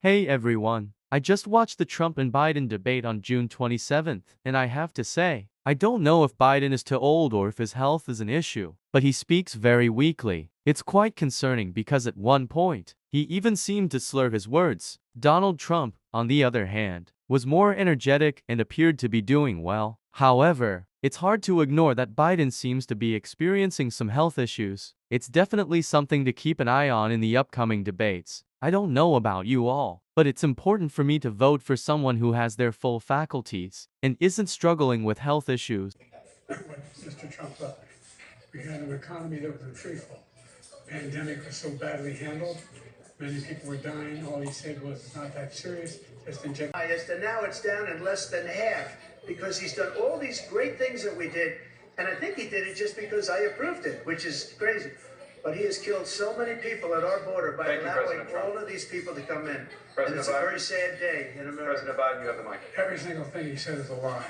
Hey everyone, I just watched the Trump and Biden debate on June 27th, and I have to say, I don't know if Biden is too old or if his health is an issue, but he speaks very weakly. It's quite concerning because at one point, he even seemed to slur his words. Donald Trump, on the other hand, was more energetic and appeared to be doing well. However, it's hard to ignore that Biden seems to be experiencing some health issues. It's definitely something to keep an eye on in the upcoming debates. I don't know about you all, but it's important for me to vote for someone who has their full faculties and isn't struggling with health issues. What Mr. Trump left. We had an economy that was in free fall. The pandemic was so badly handled. Many people were dying. All he said was, it's not that serious, just inject. Highest, and now it's down in less than half because he's done all these great things that we did. And I think he did it just because I approved it, which is crazy. But he has killed so many people at our border by allowing all of these people to come in. And it's a very sad day in America. President Biden, you have the mic. Every single thing he said is a lie.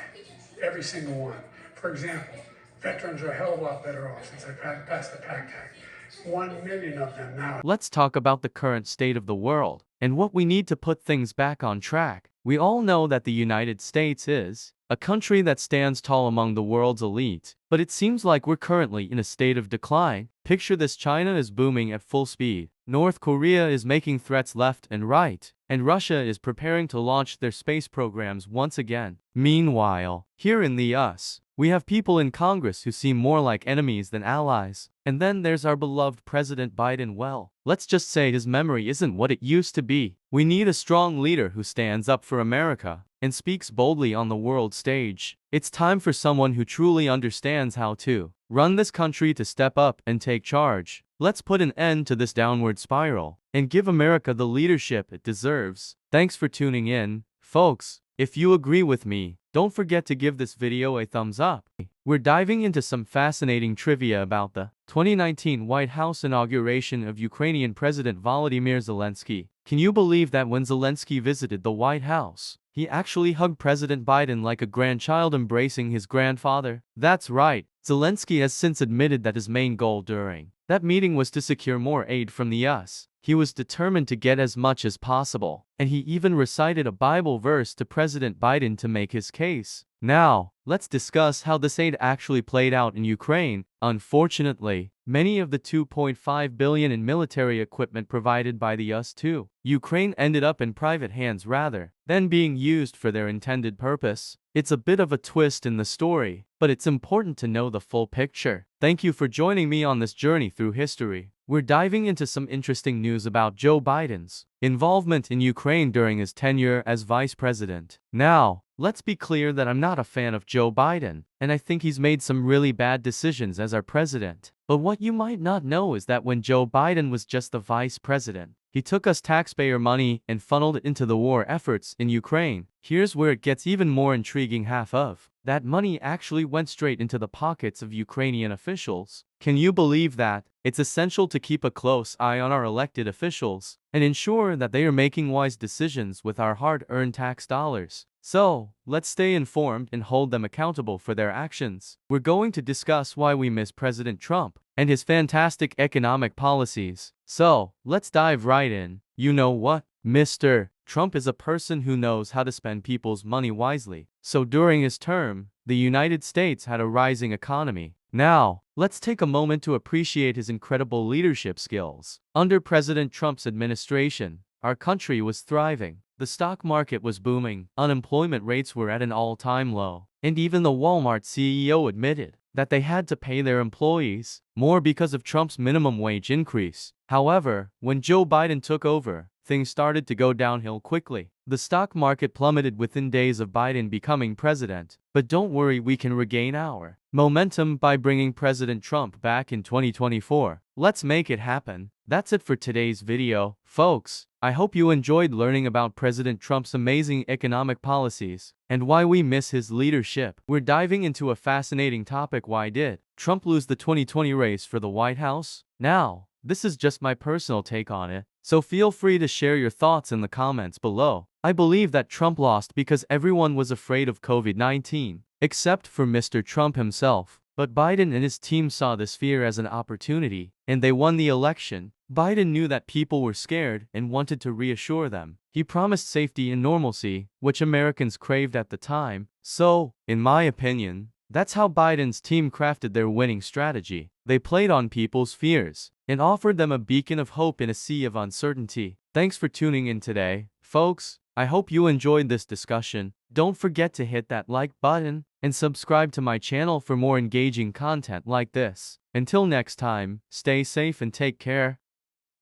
Every single one. For example, veterans are a hell of a lot better off since they passed the PACT Act. 1 million of them now. Let's talk about the current state of the world and what we need to put things back on track. We all know that the United States is a country that stands tall among the world's elite, but it seems like we're currently in a state of decline. Picture this: China is booming at full speed, North Korea is making threats left and right, and Russia is preparing to launch their space programs once again. Meanwhile, here in the US, we have people in Congress who seem more like enemies than allies. And then there's our beloved President Biden. Well, let's just say his memory isn't what it used to be. We need a strong leader who stands up for America and speaks boldly on the world stage. It's time for someone who truly understands how to run this country to step up and take charge. Let's put an end to this downward spiral and give America the leadership it deserves. Thanks for tuning in, folks. If you agree with me, don't forget to give this video a thumbs up. We're diving into some fascinating trivia about the 2019 White House inauguration of Ukrainian President Volodymyr Zelensky. Can you believe that when Zelensky visited the White House, he actually hugged President Biden like a grandchild embracing his grandfather? That's right, Zelensky has since admitted that his main goal during that meeting was to secure more aid from the US. He was determined to get as much as possible, and he even recited a Bible verse to President Biden to make his case. Now, let's discuss how this aid actually played out in Ukraine. Unfortunately, many of the $2.5 billion in military equipment provided by the US to Ukraine ended up in private hands rather than being used for their intended purpose. It's a bit of a twist in the story, but it's important to know the full picture. Thank you for joining me on this journey through history. We're diving into some interesting news about Joe Biden's involvement in Ukraine during his tenure as vice president. Now, let's be clear that I'm not a fan of Joe Biden, and I think he's made some really bad decisions as our president. But what you might not know is that when Joe Biden was just the vice president, he took us taxpayer money and funneled it into the war efforts in Ukraine. Here's where it gets even more intriguing: half of that money actually went straight into the pockets of Ukrainian officials. Can you believe that? It's essential to keep a close eye on our elected officials and ensure that they are making wise decisions with our hard-earned tax dollars. So, let's stay informed and hold them accountable for their actions. We're going to discuss why we miss President Trump and his fantastic economic policies. So, let's dive right in. You know what? Mr. Trump is a person who knows how to spend people's money wisely. So during his term, the United States had a rising economy. Now, let's take a moment to appreciate his incredible leadership skills. Under President Trump's administration, our country was thriving. The stock market was booming, unemployment rates were at an all-time low, and even the Walmart CEO admitted that they had to pay their employees more because of Trump's minimum wage increase. However, when Joe Biden took over, things started to go downhill quickly. The stock market plummeted within days of Biden becoming president. But don't worry, we can regain our momentum by bringing President Trump back in 2024. Let's make it happen. That's it for today's video, folks. I hope you enjoyed learning about President Trump's amazing economic policies and why we miss his leadership. We're diving into a fascinating topic: why did Trump lose the 2020 race for the White House? Now, this is just my personal take on it, so feel free to share your thoughts in the comments below. I believe that Trump lost because everyone was afraid of COVID-19, except for Mr. Trump himself. But Biden and his team saw this fear as an opportunity, and they won the election. Biden knew that people were scared and wanted to reassure them. He promised safety and normalcy, which Americans craved at the time. So, in my opinion, that's how Biden's team crafted their winning strategy. They played on people's fears and offered them a beacon of hope in a sea of uncertainty. Thanks for tuning in today, folks. I hope you enjoyed this discussion. Don't forget to hit that like button and subscribe to my channel for more engaging content like this. Until next time, stay safe and take care.